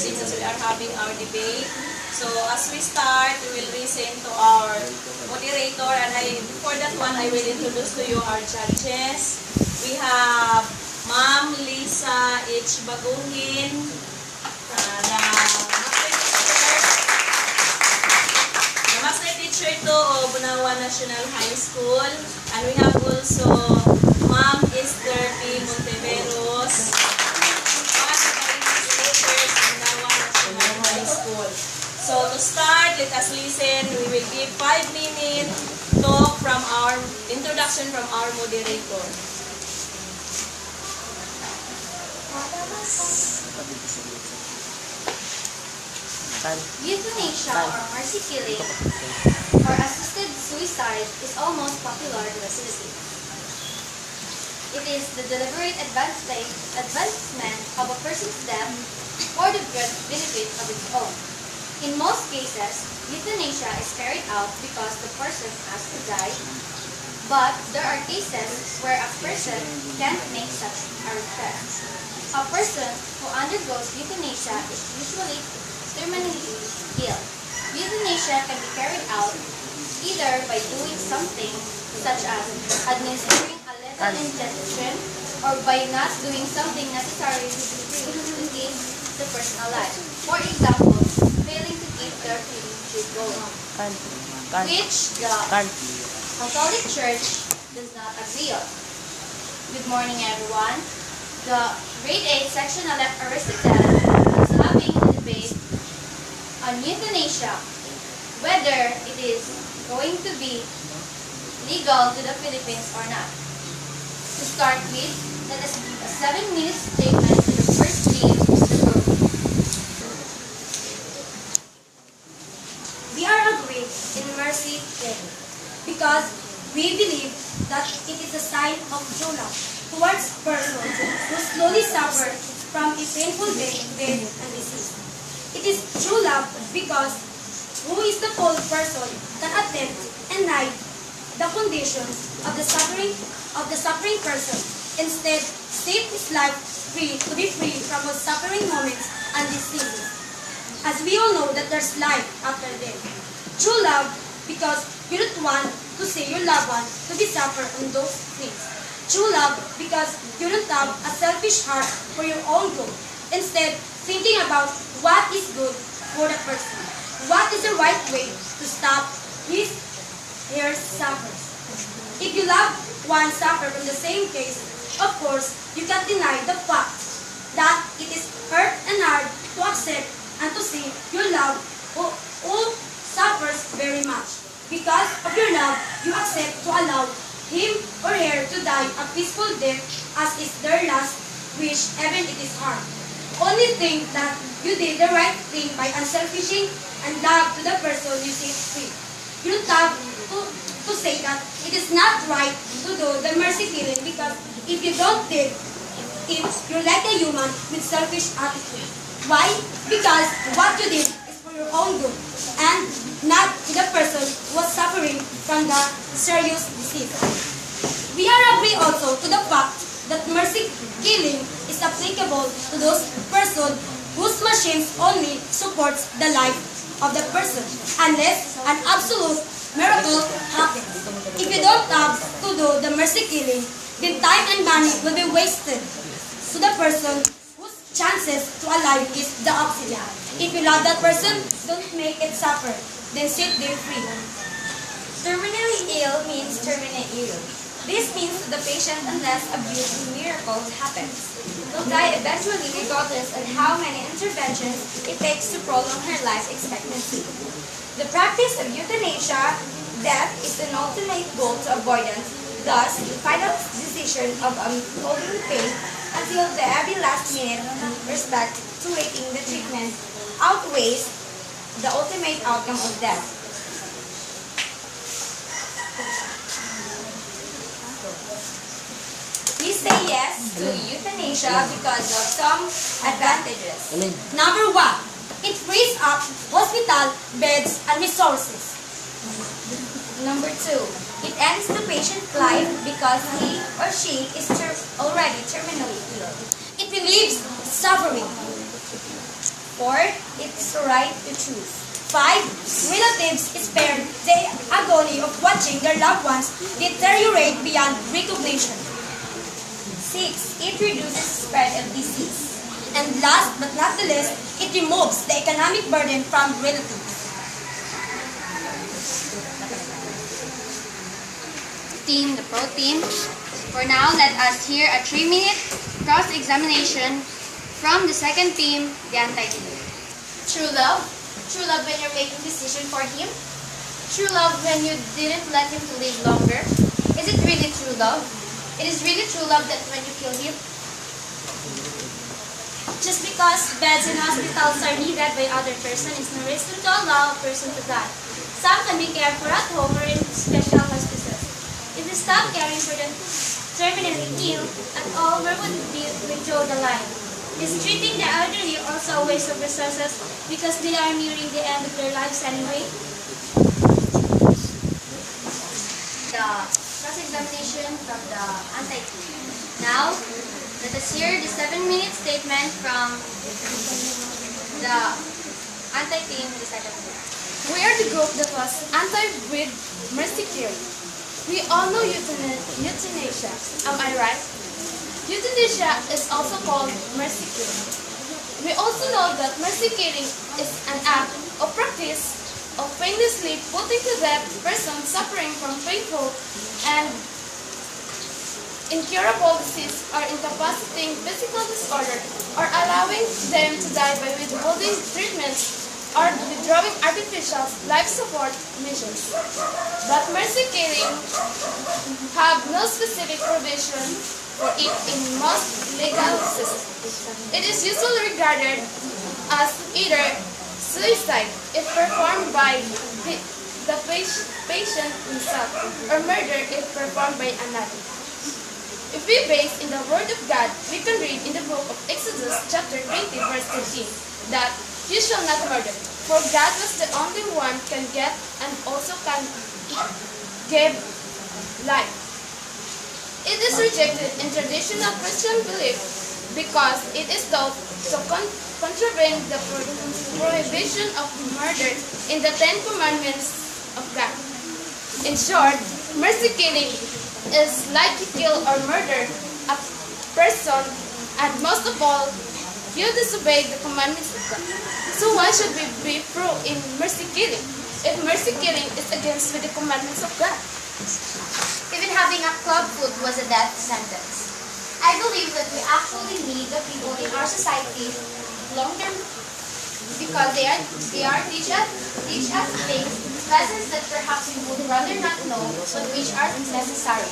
since we are having our debate. So as we start, we will listen to our moderator, and before that one, I will introduce to you our judges. We have Ma'am Lisa H. Bagungin, the master teacher to of Bunawan National High School, and we have also Ma'am Esther P. Monteveros, one of the English teachers in Bunawan National High School. So to start, let us listen. We will give 5 minutes talk from our introduction from our moderator. Euthanasia or mercy killing or assisted suicide is almost popular in the citizens. It is the deliberate advancement of a person's death for the benefit of its own. In most cases, euthanasia is carried out because the person has to die, but there are cases where a person can't make such a request. A person who undergoes euthanasia is usually terminally ill. Euthanasia can be carried out either by doing something such as administering a lethal injection or by not doing something necessary to keep the person alive. For example, failing to keep their feeding tube going, which the Catholic Church does not agree on. Good morning, everyone. The grade 8 sectional Aristotle is having a debate on euthanasia, whether it is going to be legal to the Philippines or not. To start with, let us give a 7-minute statement to the first lead of the group. We are agreed in mercy killing because we believe that it is a sign of true love towards persons who slowly suffer from a painful death and disease. It is true love because who is the whole person can attempt and hide the conditions of the suffering person, instead save his life to be free from all suffering moments and diseases. As we all know that there's life after death. True love because you don't want to see your loved one to be suffer on those things. True love because you don't have a selfish heart for your own good, instead thinking about what is good for the person. What is the right way to stop her suffers? If you love one suffer from the same case, of course, you can't deny the fact that it is hurt and hard to accept and to see your love who suffers very much. Because of your love, you accept to allow him or her to die a peaceful death as is their last wish, even it is hard. Only think that you did the right thing by unselfishing and love to the person you set free. You don't have to say that it is not right to do the mercy killing, because if you don't did it, you're like a human with selfish attitude. Why? Because what you did is for your own good and not to the person who was suffering from the serious disease. We are agree also to the fact that mercy killing is applicable to those persons whose machines only supports the life of the person unless an absolute miracle happens. If you don't have to do the mercy killing, then time and money will be wasted to the person whose chances to alive is the opposite. If you love that person, don't make it suffer, then set them free. Terminally ill means terminally ill. This means to the patient unless a beautiful miracle happens, will die eventually regardless of how many interventions it takes to prolong her life expectancy. The practice of euthanasia, death, is an ultimate goal to avoidance, thus the final decision of holding the pain until the every last minute respect to waiting the treatment outweighs the ultimate outcome of death. We say yes to euthanasia because of some advantages. Number 1, it frees up hospital beds and resources. Number 2, it ends the patient's life because he or she is already terminally ill. It relieves suffering. 4. It's right to choose. 5. Relatives spared the agony of watching their loved ones deteriorate beyond recognition. 6. It reduces spread of disease. And last but not the least, it removes the economic burden from relatives. Team, the pro team. For now, let us hear a 3-minute cross-examination from the second team, the anti-team. True love? True love when you're making decision for him? True love when you didn't let him to live longer? Is it really true love? It is really true love that when you kill him? Just because beds in hospitals are needed by other person is no reason to allow a person to die. Some can be cared for at home or in special hospices. If we stop caring for the terminally ill at all, where would we draw the line? Is treating the elderly also a waste of resources because they are nearing the end of their lives anyway? The cross-examination from the anti-team. Now, let us hear the 7-minute statement from the anti-team, the second team. We are the group that was anti-with mercy killing. We all know euthanasia, am I right? Euthanasia is also called mercy killing. We also know that mercy killing is an act or practice of painlessly putting to death persons suffering from painful and incurable disease or incapacitating physical disorder, or allowing them to die by withholding treatments or withdrawing artificial life support measures. But mercy killing have no specific provision for it in most legal systems. It is usually regarded as either suicide if performed by the patient himself, or murder if performed by another. If we base in the Word of God, we can read in the book of Exodus chapter 20 verse 13 that you shall not murder, for God was the only one can get and also can give life. It is rejected in traditional Christian belief because it is thought to contravene the prohibition of murder in the 10 Commandments of God. In short, mercy killing is like to kill or murder a person, and most of all, you disobey the commandments of God. So why should we be pro in mercy killing if mercy killing is against with the commandments of God? Even having a club foot was a death sentence. I believe that we actually need the people in our society long term because they are teach us things, lessons that perhaps we would rather not know, but which are necessary.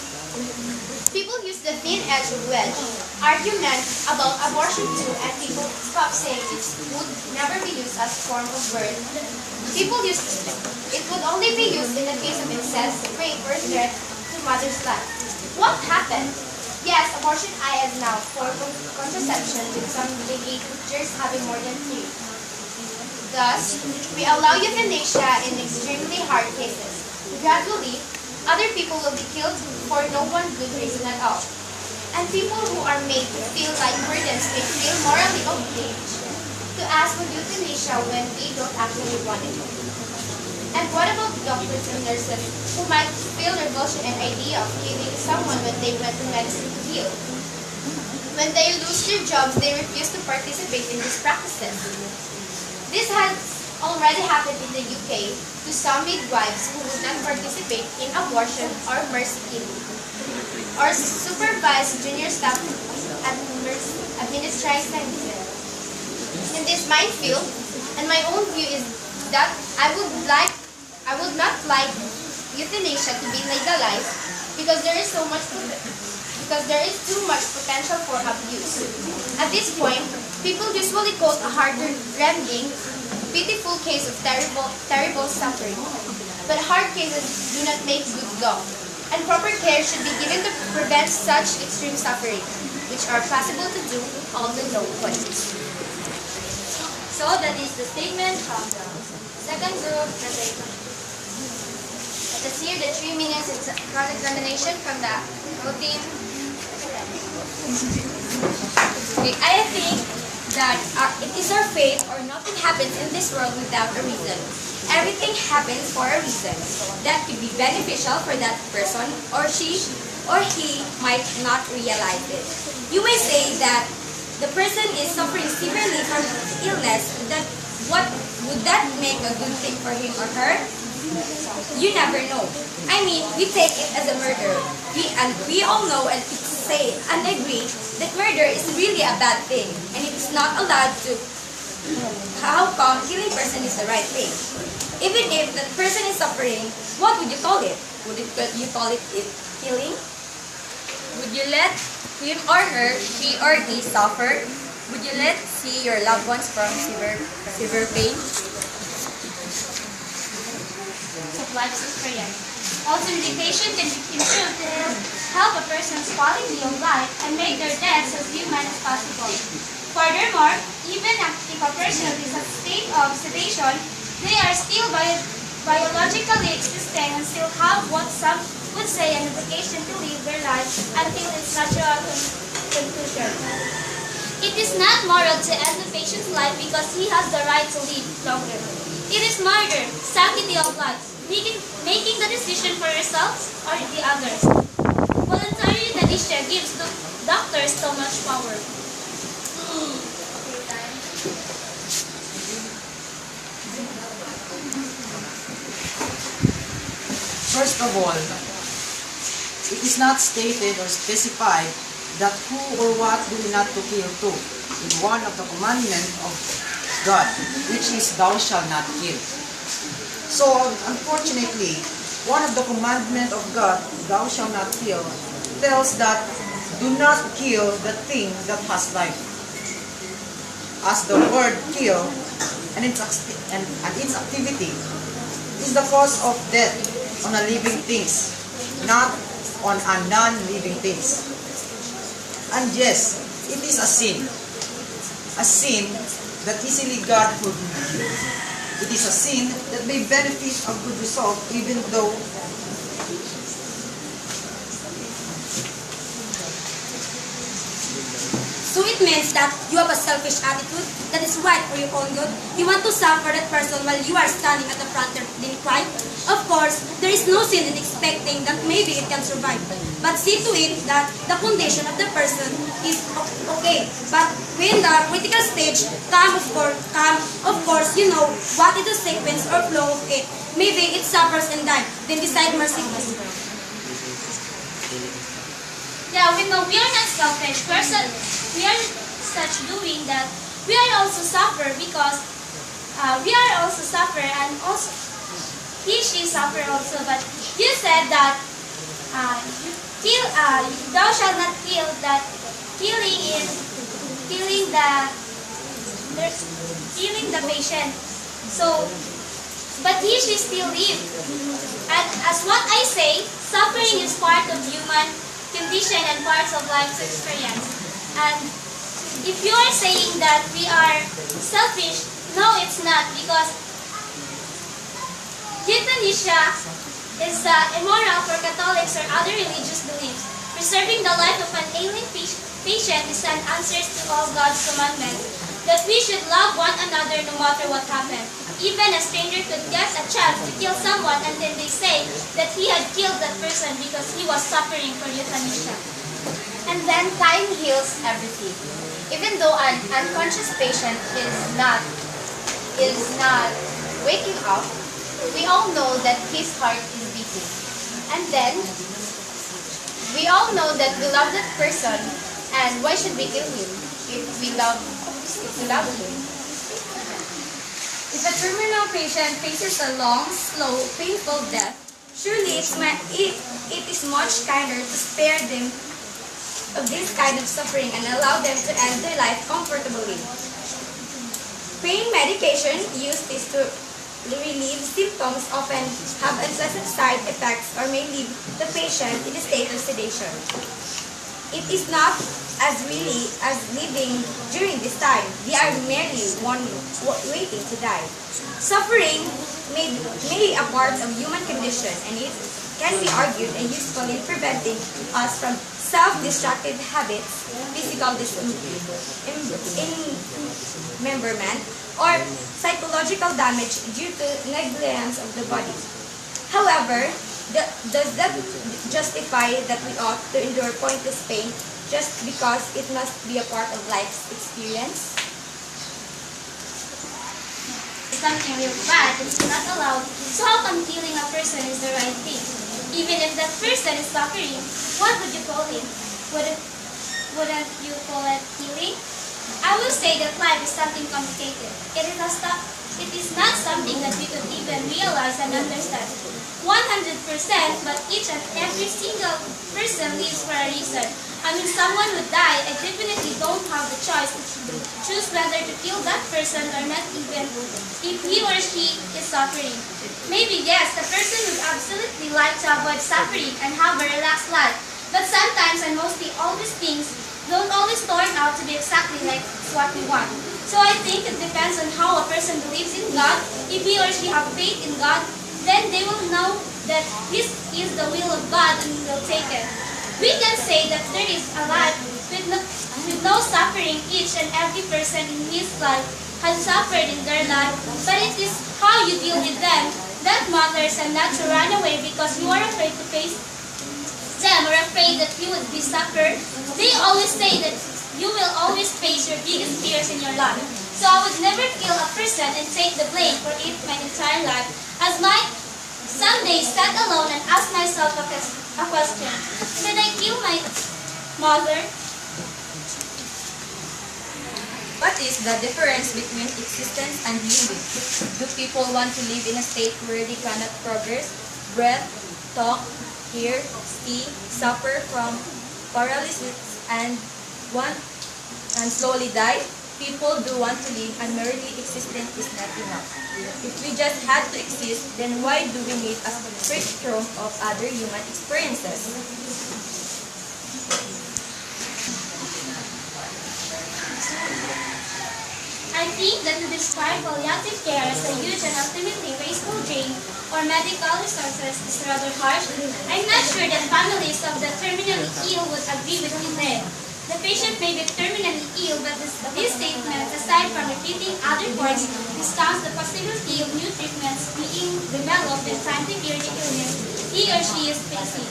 People use the thin edge of wedge argument about abortion too, and people stop saying it would never be used as a form of birth. People use it would only be used in the case of incest, rape, or threat to mother's life. What happened? Yes, abortion is now a form of contraception, with some teenagers having more than 3. Thus, we allow euthanasia in extremely hard cases. Gradually, other people will be killed for no one good reason at all. And people who are made to feel like burdens may feel morally obliged to ask for euthanasia when they don't actually want it. And what about doctors and nurses who might feel revulsion and idea of killing someone when they went to medicine to heal? When they lose their jobs, they refuse to participate in these practices. This has already happened in the UK to some midwives who would not participate in abortion or mercy killing, or supervise junior staff at administering medicine. In this minefield, and my own view is that I would not like euthanasia to be legalized because there is too much potential for abuse. At this point, people usually quote a heart-rending, pitiful case of terrible suffering. But hard cases do not make good law, and proper care should be given to prevent such extreme suffering, which are possible to do all the low points. So that is the statement from the second group. Let us hear the 3 minutes cross-examination from the pro team. I think that it is our fate or nothing happens in this world without a reason. Everything happens for a reason that could be beneficial for that person, or she or he might not realize it. You may say that the person is suffering severely from illness, would that make a good thing for him or her? You never know. I mean, we take it as a murder. We all know and say and agree that murder is really a bad thing, and it's not allowed to. How come killing person is the right thing? Even if that person is suffering, what would you call it? You call it killing? Would you let him or her, he or he suffer? Would you let see your loved ones from severe pain? Of life's experience. Also, meditation can be improved to help a person's quality of life and make their deaths as human as possible. Furthermore, even if a person is in a state of sedation, they are still biologically existing and still have what some would say an obligation to live their life until its natural conclusion. It is not moral to end the patient's life because he has the right to live longer. It is murder, sanctity of life, making the decision for yourselves or the others. Voluntary euthanasia gives the doctors so much power. First of all, it is not stated or specified that who or what do we not to kill to in one of the commandments of God, which is thou shalt not kill. So, unfortunately, one of the commandments of God, thou shalt not kill, tells that do not kill the thing that has life. As the word kill and its activity is the cause of death on a living things, not on a non-living things. And yes, it is a sin that easily God would forgive. It is a sin that may benefit a good result even though So it means that you have a selfish attitude that is right for your own good. You want to suffer that person while you are standing at the front and cry. Of course, there is no sin in expecting that maybe it can survive. But see to it that the condition of the person is okay. But when the critical stage come, of course, you know what is the sequence or flow of it. Maybe it suffers and dies, then decide mercilessly. Yeah, we know we are not selfish. We are such doing that we are also suffer because we are also suffer and also she suffer also. But you said that thou shalt not kill. That killing is killing the patient. So, but she still live. And as what I say, suffering is part of human condition and parts of life's experience. And if you are saying that we are selfish, no, it's not, because euthanasia is immoral for Catholics or other religious beliefs. Preserving the life of an ailing patient is an answer to all God's commandments, that we should love one another no matter what happens. Even a stranger could get a chance to kill someone and then they say that he had killed that person because he was suffering for euthanasia. And then time heals everything. Even though an unconscious patient is not waking up, we all know that his heart is beating. And then we all know that we love that person, and why should we kill him if we love him? If a terminal patient faces a long, slow, painful death, surely it is much kinder to spare them of this kind of suffering and allow them to end their life comfortably. Pain medication used is to relieve symptoms often have unpleasant side effects or may leave the patient in a state of sedation. It is not as really as living during this time. They are merely waiting to die. Suffering may be a part of human condition, and can be argued and useful in preventing us from self-destructive habits, physical dismemberment, or psychological damage due to negligence of the body. However, does that justify that we ought to endure pointless pain just because it must be a part of life's experience? Something real bad that is not allowed, so how come killing a person is the right thing? Even if that person is suffering, what would you call it? Wouldn't you call it killing? I will say that life is something complicated. It is not something that we could even realize and understand 100%, but each and every single person lives for a reason. I mean, someone would die, I definitely don't have the choice to choose whether to kill that person or not, even if he or she is suffering. Maybe yes, the person would absolutely like to avoid suffering and have a relaxed life, but sometimes and mostly all these things don't always turn out to be exactly like what we want. So I think it depends on how a person believes in God. If he or she have faith in God, then they will know that this is the will of God and will take it. We can say that there is a life with no suffering. Each and every person in his life has suffered in their life, but it is how you deal with them that matters, and not to run away because you are afraid to face them or afraid that you would be suffered. They always say that you will always face your biggest fears in your life. So I would never kill a person and take the blame for it my entire life. As my someday sat alone and asked myself a question. Did I kill my mother? What is the difference between existence and living? Do people want to live in a state where they cannot progress, breathe, talk, hear, see, suffer from paralysis and slowly die? People do want to live, and merely existence is not enough. If we just had to exist, then why do we need a spectrum of other human experiences? I think that to describe palliative care as a huge and ultimately wasteful drain or medical resources is rather harsh. I'm not sure that families of the terminally ill would agree with me there. The patient may be terminally ill, but this statement, aside from repeating other points, discounts the possibility of new treatments being developed in time to cure the illness he or she is facing.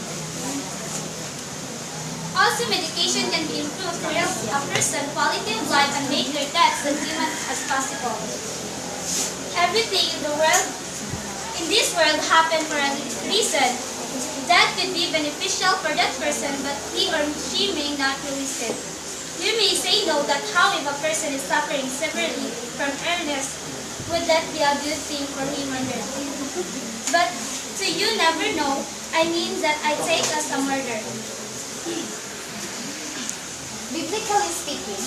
Also, medication can be improved to help a person quality of life and make their deaths as human as possible. Everything in this world happens for a reason. That could be beneficial for that person, but he or she may not realize it. You may say no, that how if a person is suffering severely from illness, would that be a good thing for him or her? But so you never know, I mean that I take as a murder. Biblically speaking,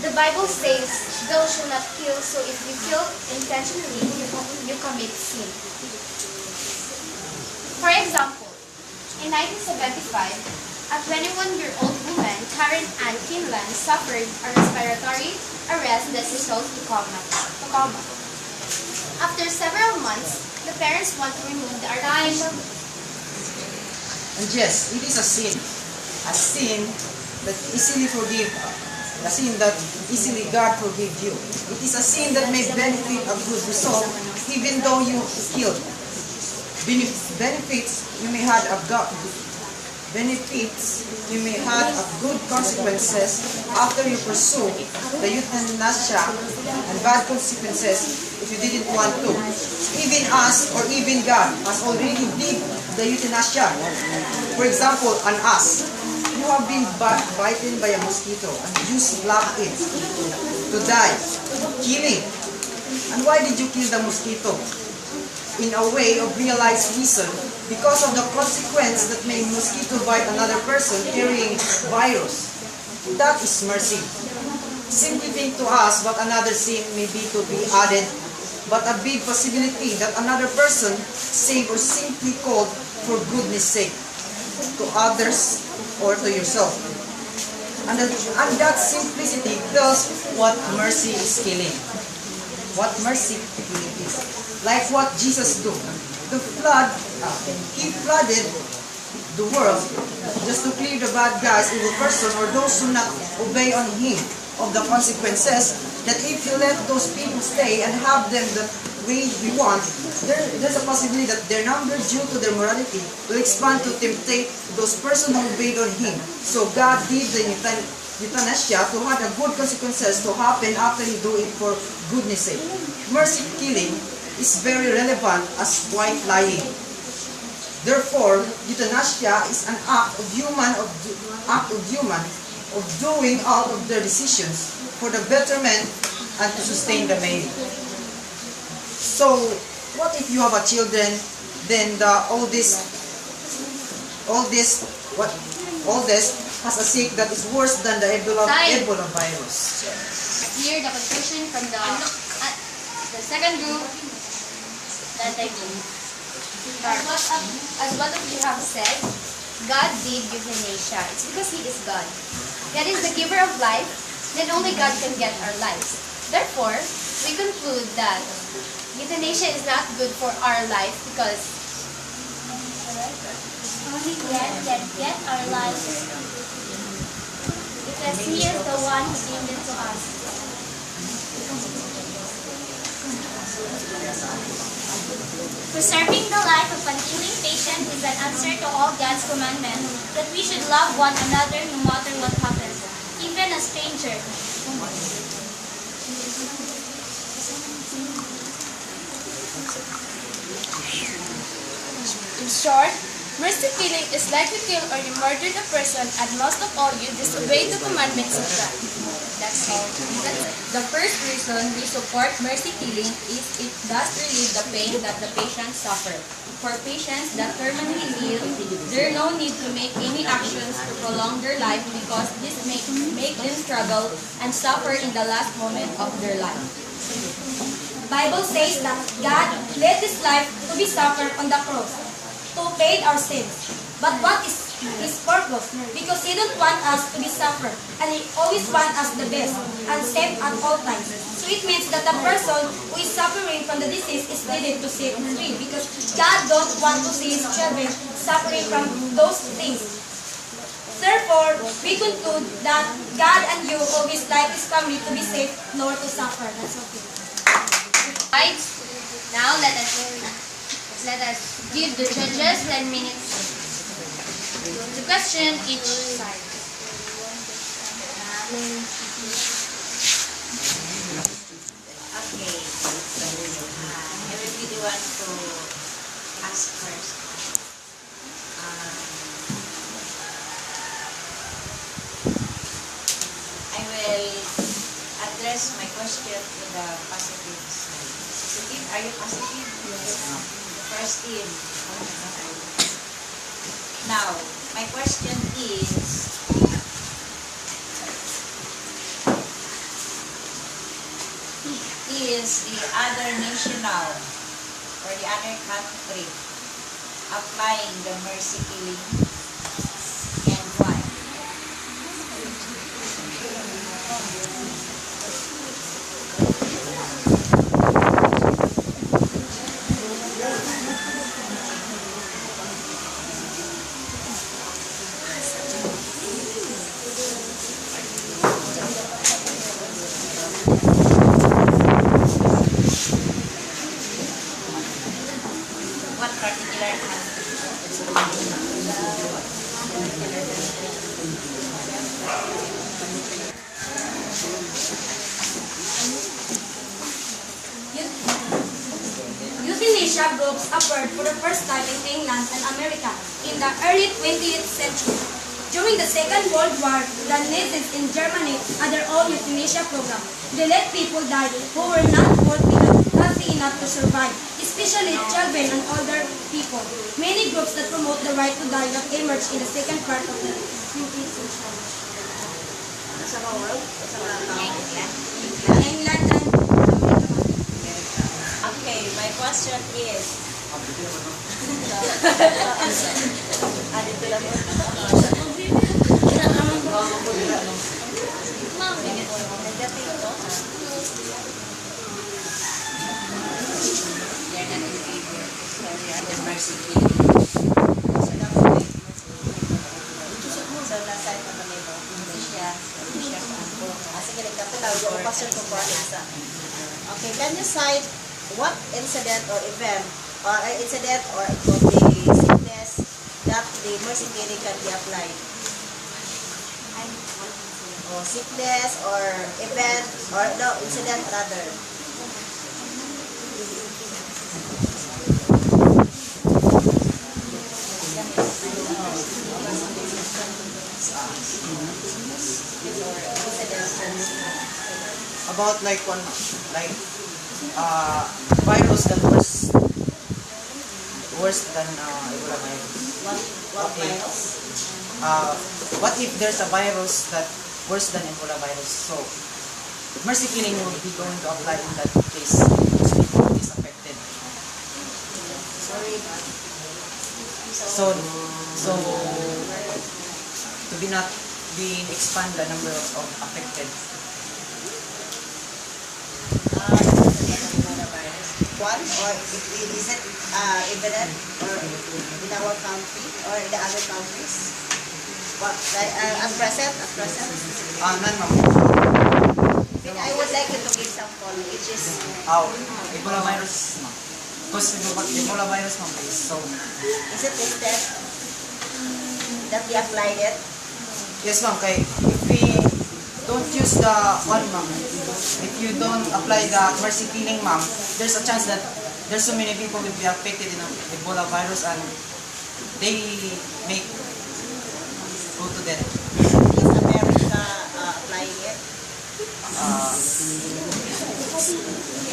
the Bible says, "Thou shalt not kill," so if you kill intentionally, you commit sin. For example, in 1975, a 21-year-old woman, Karen Ann Kinlan, suffered a respiratory arrest that resulted in coma. After several months, the parents want to remove the artificial. And yes, it is a sin that easily forgive, a sin that easily God forgive you. It is a sin that may benefit a good result, even though you killed. Benefits you may have a good consequences after you pursue the euthanasia, and bad consequences if you didn't want to. Even us or even God has already did the euthanasia. For example, on us, you have been bitten by a mosquito and you slapped it to die, killing. And why did you kill the mosquito? In a way of realized reason, because of the consequence that may mosquito bite another person carrying virus. That is mercy. Simply think to us what another sin may be to be added, but a big possibility that another person saved or simply called for goodness sake to others or to yourself. And that simplicity tells what mercy is killing. What mercy really is. Like what Jesus do. the flood, he flooded the world just to clear the bad guys, evil person, or those who not obey on him of the consequences, that if you let those people stay and have them the way we want, there's a possibility that their number due to their morality will expand to temptate those persons who obeyed on him. So God did the euthanasia to have a good consequences to happen after he do it for goodness sake. Mercy killing is very relevant as white lying. Therefore, euthanasia is an act of human of doing out of their decisions for the betterment and to sustain the male. So, what if you have a children, then all this has a sick that is worse than the Ebola virus. Here, the conclusion from the second group that I believe. As what of you have said, God did euthanasia. It's because He is God. God is the giver of life, then only God can get our lives. Therefore, we conclude that euthanasia is not good for our life because Only God can get our lives because He is the one who gave it to us. Preserving the life of an ailing patient is an answer to all God's commandments that we should love one another no matter what happens, even a stranger. In short, mercy killing is like you kill or you murdered a person, and most of all, you disobey the commandments of God. That's all. The first reason we support mercy killing is it does relieve the pain that the patients suffer. For patients that terminally ill, there is no need to make any actions to prolong their life because this make them struggle and suffer in the last moment of their life. The Bible says that God led His life to be suffered on the cross to pay our sins. But what is His purpose? Because He don't want us to be suffered, and He always wants us the best and safe at all times. So it means that the person who is suffering from the disease is needed to set free, because God don't want to see His children suffering from those things. Therefore, we conclude that God and you always like His family to be safe, nor to suffer. That's okay. right. Now let us give the judges 10 minutes to question each side. Okay. I will be the one to ask first. I will address my question to the positive side. Positive? Are you positive? Yes. The first team. Now, my question is, the other national or the other country applying the mercy killing, and why? What particular country? Euthanasia groups appeared for the first time in England and America in the early 20th century. During the Second World War, the Nazis in Germany had their own euthanasia program. They let people die who were not healthy enough to survive, especially children and older people. Many groups that promote the right to die have emerged in the second part of the 20th century. Sa world? Sa England and Okay, my question is, side ng kanino. Siya po. Sige, kapila, yung pastor ko po sa. Okay, can you cite what incident or event, or it could be sickness that the mercy killing can be applied? Or sickness or event or no incident rather. About like one, like virus that worse than Ebola virus. What Okay. virus? What if there's a virus that worse than Ebola virus? So mercy killing will be going to apply in that case. People is affected. Sorry. So to be not being expand the number of affected. One or is it evident or in our country or in the other countries? What like at present? None ma'am. Then I would like you to give sample which is Ebola virus ma'am. Because Ebola virus ma'am is so is it tested that we applied it? yes ma'am, kay if we don't use the one ma'am, if you don't apply the mercy killing ma'am, there's a chance that there's so many people will be affected in Ebola virus and they may go to death. Is America applying it?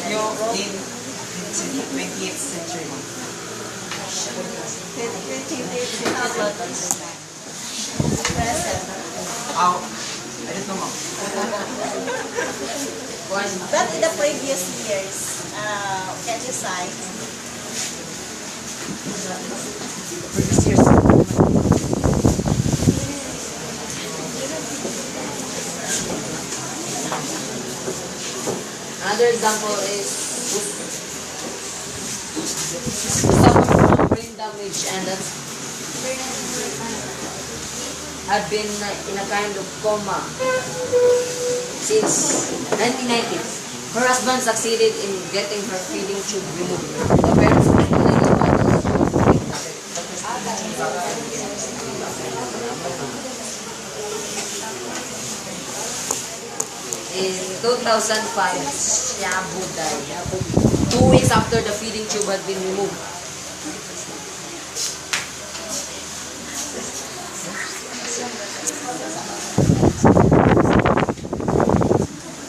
You in 20th century ma'am. Present. I don't know ma'am. But in the previous years, can you cite? Previous years. Another example is suffering from brain damage and that had been in a kind of coma since 1990. Her husband succeeded in getting her feeding tube removed. The parents were in 2005, Shabu died 2 weeks after the feeding tube had been removed.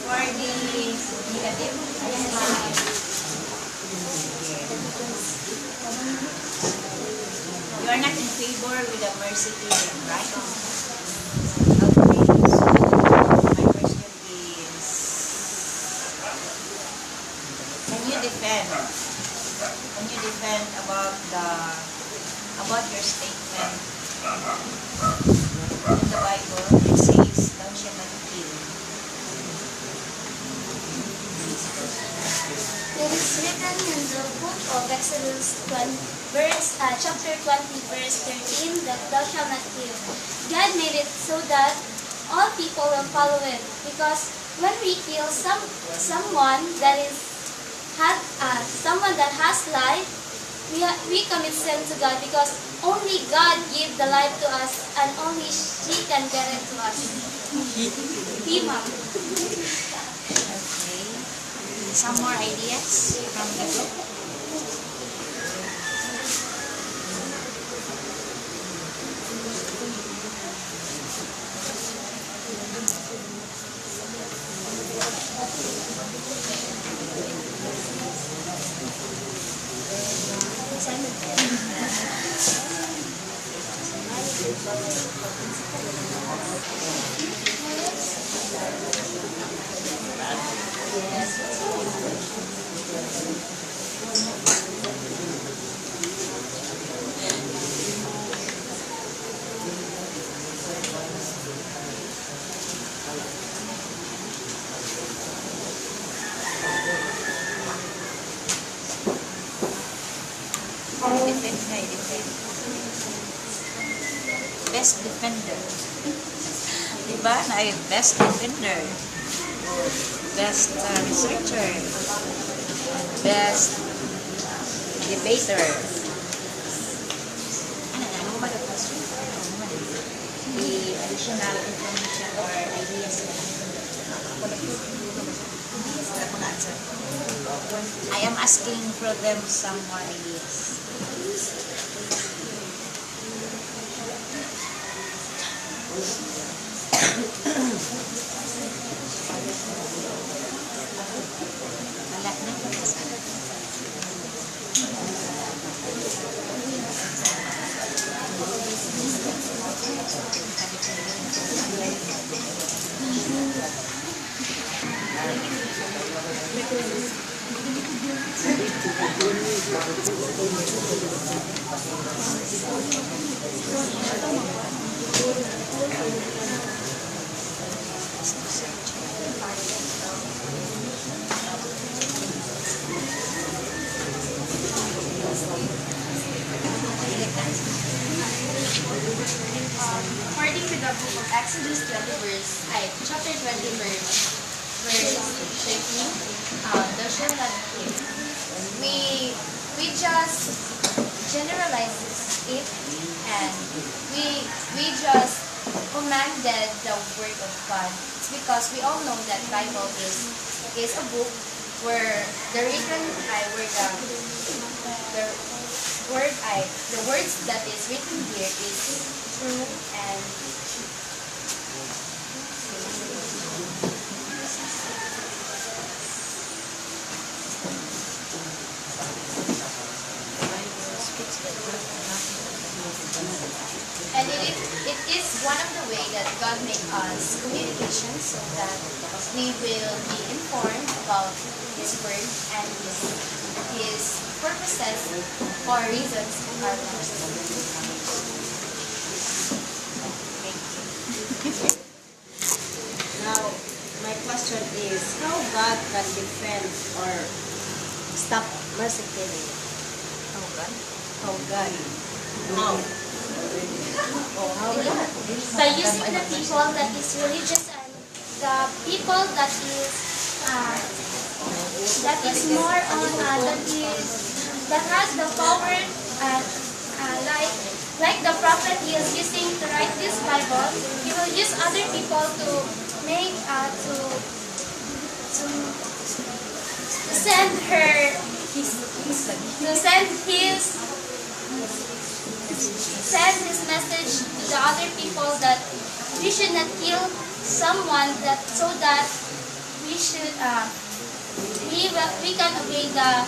For the negative, you are not in favor with the mercy killing, right? Okay. So my question is, can you defend about your statement in the Bible? It says, "Thou shalt not kill." It is written in the book of Exodus chapter 20, verse 13, that thou shalt not kill. God made it so that all people will follow it. Because when we kill someone that has life, we commit sin to God, because only God gave the life to us and only She can get it to us. He, Mom. Okay. Some more ideas from the group? Defend. Best defender. ba? Na ay best defender, best researcher, best debater. Ano ba the question? The additional information or ideas na answer. I am asking for them some more ideas. Wala na. According to the book of Exodus 20 chapter 20 verse 13, thou shalt not kill. We just generalize it, and we just commanded the word of God. It's because we all know that Bible is a book where the written the words that is written here is true and it is one of the way that God made us communication so that we will be informed about His word and His purposes or reasons in our lives. Now, my question is, how God can defend or stop mercy killing? How God? How God? How? Oh, how God? By using the people that is religious and the people that is more on that has the power like the prophet he is using to write this Bible. He will use other people to make to send his message to the other people that we should not kill someone, that so that we should we can obey the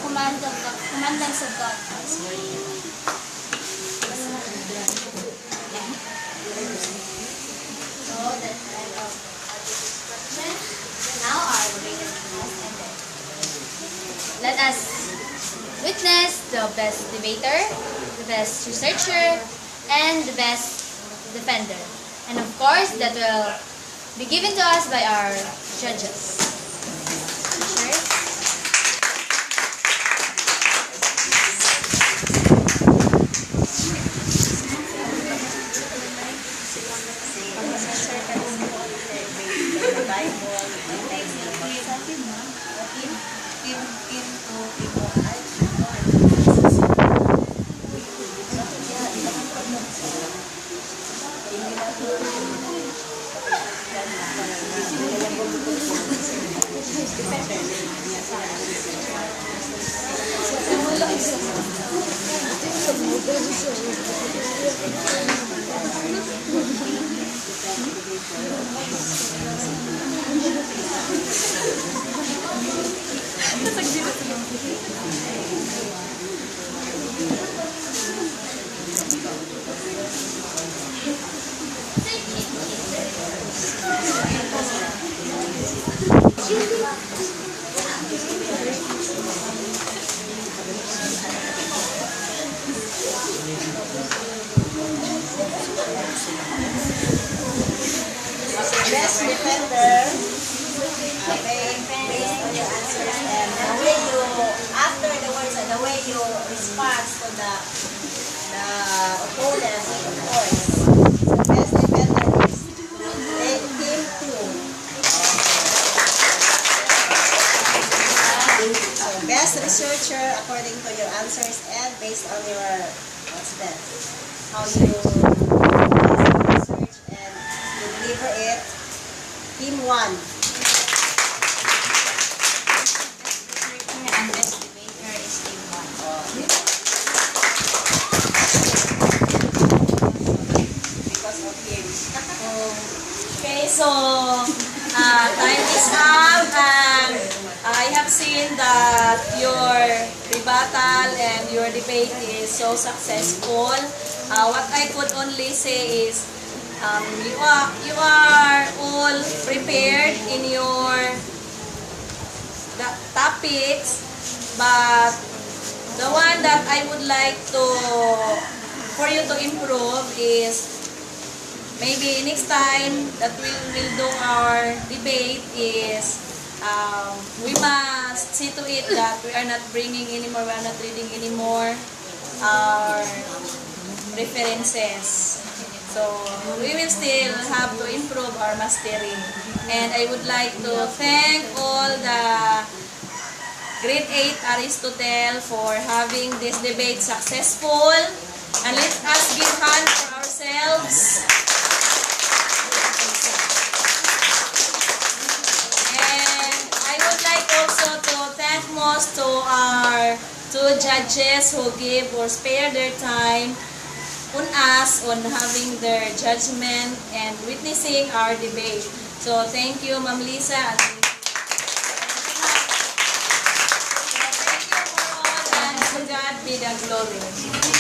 commandments of God. So that's kind of description. Now our reading has ended. Let us witness the best debater, the best researcher, and the best defender. And of course, that will be given to us by our judges. Teachers. Best defender, okay, based on your answers and the way you, after the words and the way you respond to the opponent, of course. The best defender is Okay, so time is up, and I have seen that your rebuttal and your debate is so successful. What I could only say is you are all prepared in your topics, but the one that I would like for you to improve is maybe next time that we will do our debate is we must see to it that we are not bringing anymore, we are not reading anymore our references. So we will still have to improve our mastering. And I would like to thank all the grade 8 Aristotle for having this debate successful. And let us give hand for ourselves. And I would like also to thank most to our two judges who give or spare their time on us on having their judgment and witnessing our debate. So thank you, Ma'am Lisa. And thank you for all, and to God be the glory.